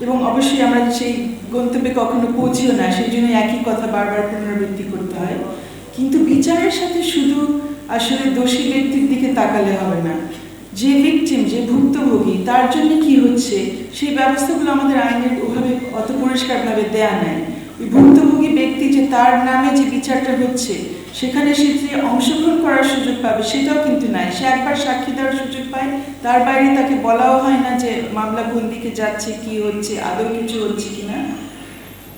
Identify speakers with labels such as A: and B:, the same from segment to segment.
A: এবং অবশ্যই আমরা সেই গন্তব্যে কখনো পৌঁছেও না, সেই জন্য একই কথা বারবার পুনরাবৃত্তি করতে হয়। কিন্তু বিচারের সাথে শুধু আসলে দোষী ব্যক্তির দিকে তাকালে হবে না, যে ভিকটিম, যে ভুক্তভোগী, তার জন্য কি হচ্ছে সেই ব্যবস্থাগুলো আমাদের আইনের ওভাবে অত পরিষ্কারভাবে দেয়া নাই। ওই ভুক্তভোগী ব্যক্তি যে তার নামে যে বিচারটা হচ্ছে সেখানে সে যে অংশগ্রহণ করার সুযোগ পাবে সেটাও কিন্তু নাই। সে একবার সাক্ষী দেওয়ার সুযোগ পায়, তার বাইরে তাকে বলাও হয় না যে মামলা কোন দিকে যাচ্ছে, কি হচ্ছে, আদৌ কিছু হচ্ছে কিনা।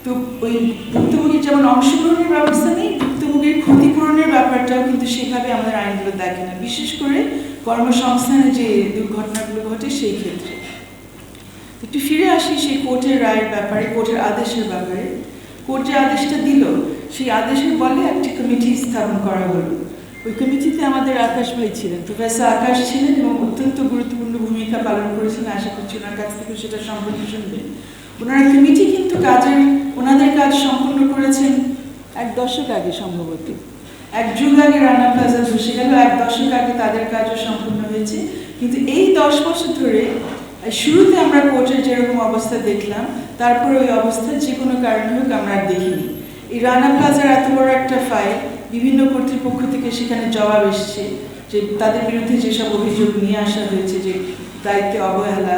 A: তো ওই ভুক্তভোগীর যেমন অংশগ্রহণের ব্যবস্থা নেই, ভুক্তভোগীর ক্ষতিপূরণের ব্যাপারটাও কিন্তু সেভাবে আমাদের আইনগুলো দেখে না, বিশেষ করে কর্মসংস্থানে যে দুর্ঘটনাগুলো ঘটে সেই ক্ষেত্রে। একটু ফিরে আসি সেই কোর্টের রায়ের ব্যাপারে, কোর্টের আদেশের ব্যাপারে। কোর্ট যে আদেশটা দিল সেই আদেশের বলে একটি কমিটি স্থাপন করা হলো। ওই কমিটিতে আমাদের আকাশ ভাই ছিলেন, প্রফেসর আকাশ ছিলেন এবং অত্যন্ত গুরুত্বপূর্ণ ভূমিকা পালন করেছিলেন। আশা করছি ওনার কাছ থেকে সেটা সম্পূর্ণ শুনবেন। ওনারা কমিটি কিন্তু ওনাদের কাজ সম্পূর্ণ করেছেন 1 দশক আগে, সম্ভবত 1 যুগ আগে রানা প্লাজা ধসে গেল, 1 দশক আগে তাদের কাজও সম্পূর্ণ হয়েছে। কিন্তু এই 10 বছর ধরে শুরুতে আমরা কোর্টের যেরকম অবস্থা দেখলাম, তারপরে ওই অবস্থা যে কোনো কারণে হোক আমরা আর দেখিনি। এই রানা প্লাজার এত বড় একটা ফাইল, বিভিন্ন কর্তৃপক্ষ থেকে সেখানে জবাব এসছে যে তাদের বিরুদ্ধে যেসব অভিযোগ নিয়ে আসা হয়েছে, যে দায়িত্বে অবহেলা,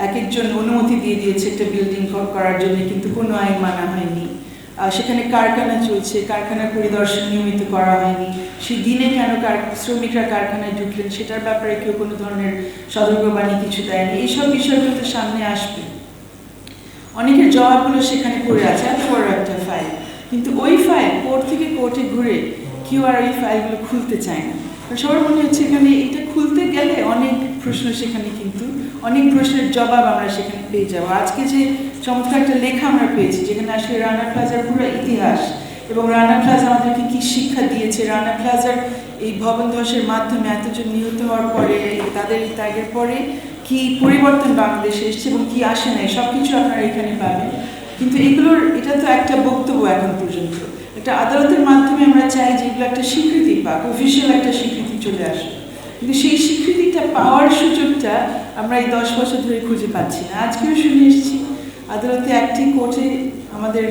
A: এক একজন অনুমতি দিয়ে দিয়েছে একটা বিল্ডিং করার জন্য কিন্তু কোনো আইন মানা হয়নি। সেখানে কারখানা চলছে, কারখানার পরিদর্শন নিয়মিত করা হয়নি। সেই দিনে কেন শ্রমিকরা কারখানায় ঢুকলেন সেটার ব্যাপারে কেউ কোনো ধরনের সতর্কবাণী কিছু দেয়নি। এইসব বিষয়গুলো তো সামনে আসবে। অনেকের জবাবগুলো সেখানে পড়ে আছে, এত বড় একটা ফাইল। কিন্তু ওই ফাইল কোর্ট থেকে কোর্টে ঘুরে কেউ আর ওই ফাইলগুলো খুলতে চায় না। সবার মনে হচ্ছে এখানে এটা খুলতে গেলে অনেক প্রশ্ন, সেখানে কিন্তু অনেক প্রশ্নের জবাব আমরা সেখানে পেয়ে যাবো। আজকে যে চমৎকার একটা লেখা আমরা পেয়েছি যেখানে আসলে রানা প্লাজার পুরো ইতিহাস এবং রানা প্লাজা আমাদেরকে কি শিক্ষা দিয়েছে, রানা প্লাজার এই ভবন ধসের মাধ্যমে এতজন নিহত হওয়ার পরে, তাদের ত্যাগের পরে কি পরিবর্তন বাংলাদেশে এসছে এবং কি আসে নাই, সব কিছু আপনারা এখানে পাবেন। কিন্তু এটা তো একটা বক্তব্য এখন পর্যন্ত। একটা আদালতের মাধ্যমে আমরা চাই যে এগুলো একটা স্বীকৃতি পাক, অফিসিয়াল একটা স্বীকৃতি চলে আসে। কিন্তু সেই স্বীকৃতিটা পাওয়ার সুযোগটা আমরা এই 10 বছর ধরে খুঁজে পাচ্ছি না। আজকেও শুনে এসেছি আদালতে একটি কোর্টে আমাদের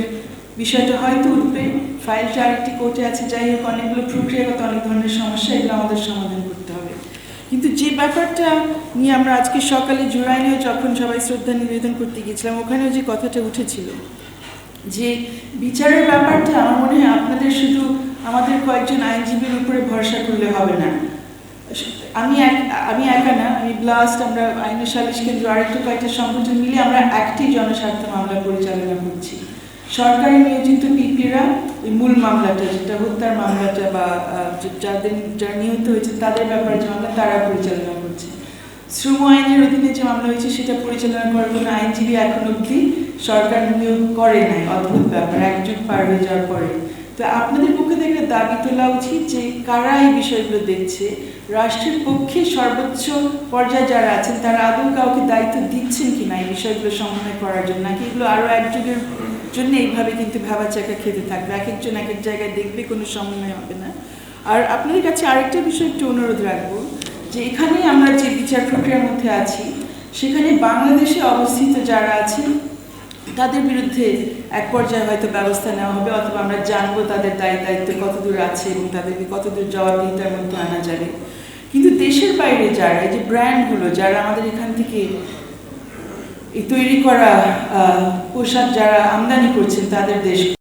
A: বিষয়টা হয়তো উঠবে, ফাইলটা আরেকটি কোর্টে আছে। যাই হোক, অনেকগুলো প্রক্রিয়াগত অনেক ধরনের সমস্যা, এগুলো আমাদের সমাধান করতে হবে। কিন্তু যে ব্যাপারটা নিয়ে আমরা আজকে সকালে জুরাইনেও যখন সবাই শ্রদ্ধা নিবেদন করতে গিয়েছিলাম, ওখানেও যে কথাটা উঠেছিল যে বিচারের ব্যাপারটা, আমার মনে হয় আপনাদের শুধু আমাদের কয়েকজন আইনজীবীর উপরে ভরসা করলে হবে না। আমি একা না, আমি ব্লাস্ট, আমরা আইন সালিশ কেন্দ্র, আরেকটু কয়েকটা সংগঠন মিলে আমরা একটি জনস্বার্থ মামলা পরিচালনা করছি। সরকারি নিয়োজিত পিপিরা এই মূল মামলাটা, যেটা হত্যার মামলাটা বা যারা নিহত হয়েছে তাদের ব্যাপারে যে মামলা, তারা পরিচালনা করছে। শ্রম আইনের অধীনে যে মামলা হয়েছে সেটা পরিচালনা করার কোনো আইনজীবী এখন অবধি সরকার নিয়োগ করে নাই। অদ্ভুত ব্যাপার, 1 যুগ পার হয়ে যাওয়ার পরে। তো আপনাদের পক্ষে থেকে দাবি তোলা উচিত যে কারা এই বিষয়গুলো দেখছে, রাষ্ট্রের পক্ষে সর্বোচ্চ পর্যায়ে যারা আছেন তারা আদৌ কাউকে দায়িত্ব দিচ্ছেন কিনা এই বিষয়গুলো সমন্বয় করার জন্য, নাকি এগুলো আরও 1 যুগের জন্য এইভাবে কিন্তু ভাবাচাকা খেতে থাকবে, এক একজন এক এক জায়গায় দেখবে, কোনো সমন্বয় হবে না। আর আপনাদের কাছে আরেকটা বিষয় একটু অনুরোধ রাখবো যে এখানে আমরা যে বিচার প্রক্রিয়ার মধ্যে আছি সেখানে বাংলাদেশে অবস্থিত যারা আছেন তাদের বিরুদ্ধে এক পর্যায়ে হয়তো ব্যবস্থা নেওয়া হবে, অথবা আমরা জানবো তাদের দায়িত্ব কতদূর আছে এবং তাদেরকে কতদূর জবাবদিহিতার মধ্যে আনা যাবে। কিন্তু দেশের বাইরে যারা, এই যে ব্র্যান্ডগুলো, যারা আমাদের এখান থেকে এই তৈরি করা পোশাক যারা আমদানি করছেন তাদের দেশ